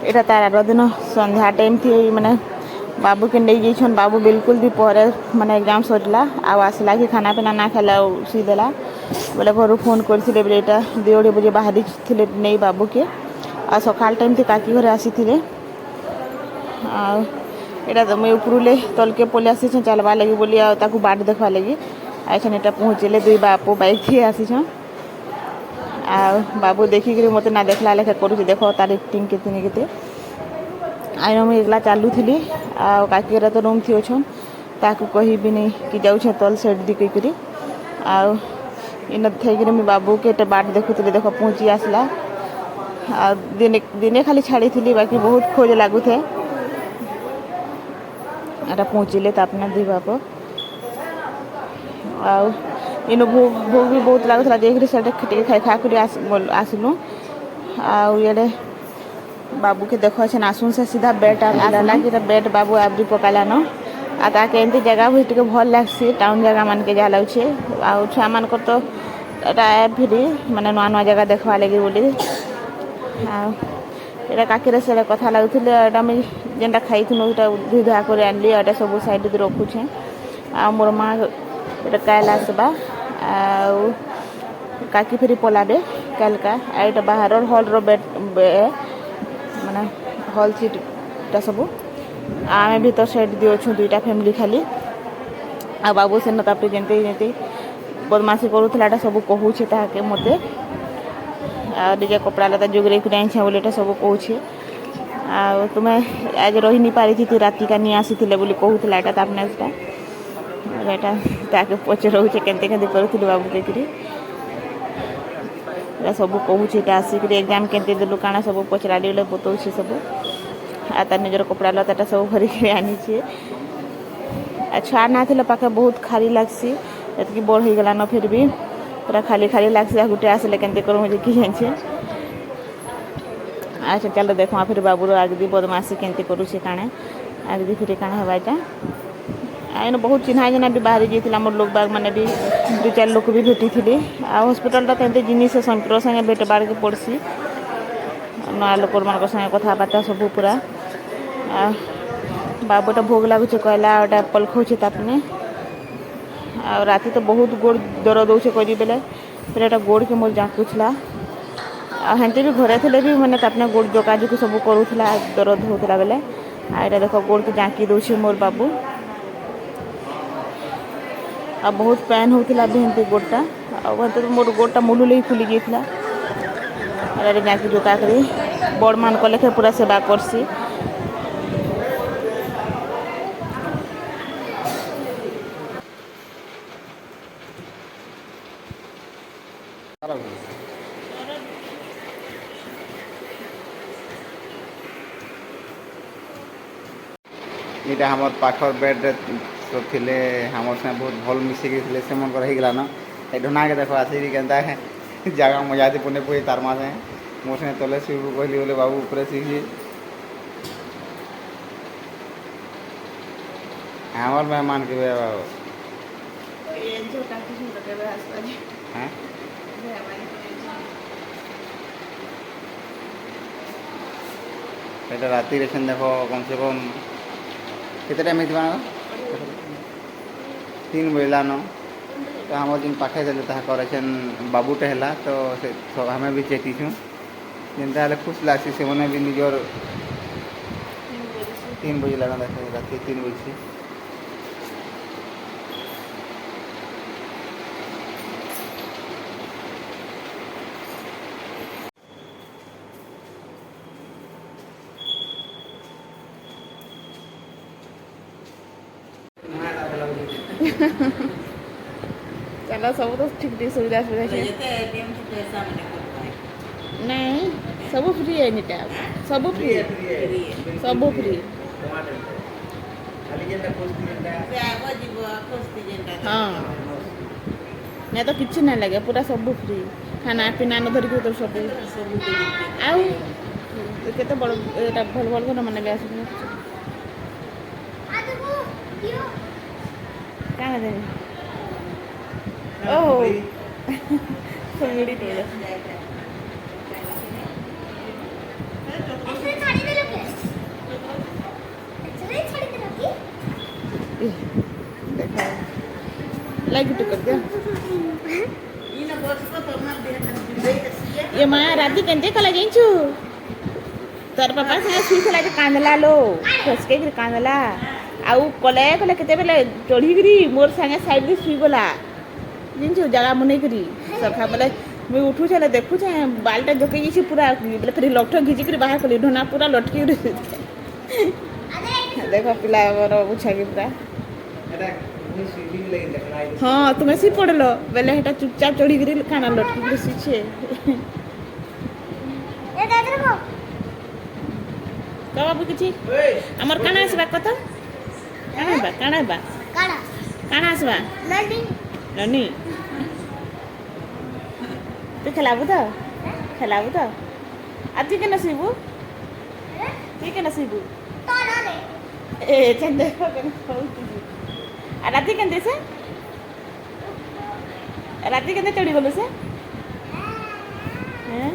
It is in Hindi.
এটা তার আগ দিন সন্ধ্যা টাইম থি মানে बाबू के नहीं जाइछन बाबू बिल्कुल भी पहरे माने एग्जाम सरला आसला कि खाना पीना ना खाला सी देला बोले घर फोन करथिले बोले एटा 2 बजे बाहरी थिले नहीं बाबू के आ सकाल टाइम थे काकी घरे आसी थिले आ एटा तो मैं उपरुले तल के पले आसी चलवा लगी बोली आ ताकू बाट देखवा लगी आछन एटा पहुँचले दुई बापू बाइक थी आसी छन आ बाबू देखी कि मते ना देखला लेखा करू देखो तार एक्टिंग केतनी केते आई मुझे एकला चालू थी आकी तो रूम थी अच्छन ताकू कही भी नहीं कि जाऊे तल सेट दी कहीकि इन थी मुझे बाबू के बाट देखुली देख पहुँची आसला दिने दिने खाली छाड़ी थी बाकी बहुत खोज लगुए एटा पहुँचले तापना दी बाप इन भोग भोग भी बहुत लगुला देखिए से खाई खाकर आसलु आड़े बाबू के देखो छे आसुन से सीधा बेड आला कि बेड बाबू आबरी पकाला न आ ताके एंती जगह भी टिके भल लागसी टाउन जगह मान के जा लाउछे आ छुआ मान को तो एटा फ्री माने नुआ नुआ जगह देखवा लगी बोली आ एटा काकी रे से कथा लागुथिले एटा मैं जेनटा खाइथिनु एटा धुई धुआ कर आनली एटा सब साइड दे रखुछे आ मोर मां एटा काला आसबा आ काकी फेरी पलाबे कालका एटा बाहर हॉल रो बेड माने हॉल सीटा सब आमे भीतर साइड दी अच्छु दुईटा फैमिली खाली आ बाबू से तापर जमती जमती बदमाशी करूला सब कहूचे ताके मते निजे कपड़ा लता जुगरे आईछे बोले सब कहूचे आ तुम्हें आज रही नहीं पारी थी राति का नहीं आसी बोली कहूला एटा तापने एटा ताके पचरौचे केनते केनते करूथि बाबू देखिरी सब कहूँ आसिक एग्जाम केंते देलु काना सब पचराली बोले बतौछे सब आ तार निजर कपड़ा लता सब भरिक आनी छुआ ना थे पाखे बहुत खाली लगसी एतकी बड़ हो गला न फिर भी पूरा खाली खाली लगसी गोटे आसले केंते कर मुझे कि जाने अच्छा चलो देखो फिर बाबूर आगदी बदमाशी केंते करुचे काणे आगदी फिर काଣା हवाटा आइन बहुत चिन्हा जना भी बाहरी जाइए मोर लोग बाग मैंने भी 2-4 लोग भी भेटी थी आ हस्पिटाल तो जिनिस संकर संगे भेटबार के पड़सी नया लोक मान संगे कथबार्ता सब पूरा बाबूटा भोग लगुचे कहला एप्पल खाऊे तापने आ राति तो बहुत गोड़ दर्द होचे करी बेले फिर एटा गोड़ के मोर जाकुला हेंते भी घरे थे भी मैंने तापने गोड़ जोकाजुकी सब करूला दर्द होता बेले आ देख गोड़ के जाकी दौचे मोर बाबू आ बहुत पेन होता भी हेंती गोड़टा तो मोर गोड़टा मुलुले ही फुली जाइए अरे जाकी जोका करी बड़ मान को लेखे पूरा सेवा करसी इटा हमर पाखर बेड तो थिले हमर से बहुत भल मिसिक थिले से मन कर हे गला न ए ढोना के देखो आसी केनता है जगह मजा दे पुने पुई तार मासे मोर से तले सिबु कहली बोले बाबू ऊपर सीखी हमर मेहमान के बाबू ये जो काकी सुन के आसबाजी हैं एटा राति रेशन देखो कम से कम केते टाइम हेतबा 3 बजला न तो हम जिन पाखे देले ता करेछन बाबूटे हला तो से हमें भी चेती छु जिनता हले खुश लासी से मने भी निजर 3 बजे लगा देखे राति 3 बजे चलो सब तो ठीक ठीक सुविधा सुविधा नहीं सब फ्री है नीटा सब फ्री सब फ्री हाँ नहीं तो किसी नहीं लगे पूरा सब फ्री खाना पीना न धरिक तो सब आउ केते बड़ एटा भल भल को माने भी आस क्या दे ओह संगड़ी तो लाइक टू कर दिया ये माँ राती केंते कला जाइछु तोर पापा संगे सुई खला जे कांदला लो फसके गिर कांदला आउ कले कले केते बेले चढ़ी गिरी मोर संगे साइड रे सुई गला जिंछु जगह मने करी सखा बोले मैं उठू छे देखू छे बालटा जके छी पूरा बोले फिर लठो घिची कर बाहर कली ढोना पूरा लटकी देखो पिला मोर बुछा के पूरा हाँ तुम्हें सी पड़लो बेले हेटा चुपचाप चढ़ी गिरी खाना लटकी गिरी सीछे का बाबू किछि हमर काना आसबा कत काना बा काना आसबा ननी तू खेलाबू तो आज के नसीबू ठीक है नसीबू ए चंदे को आ राती केंदे से राती केंदे चढ़ी गलो से हैं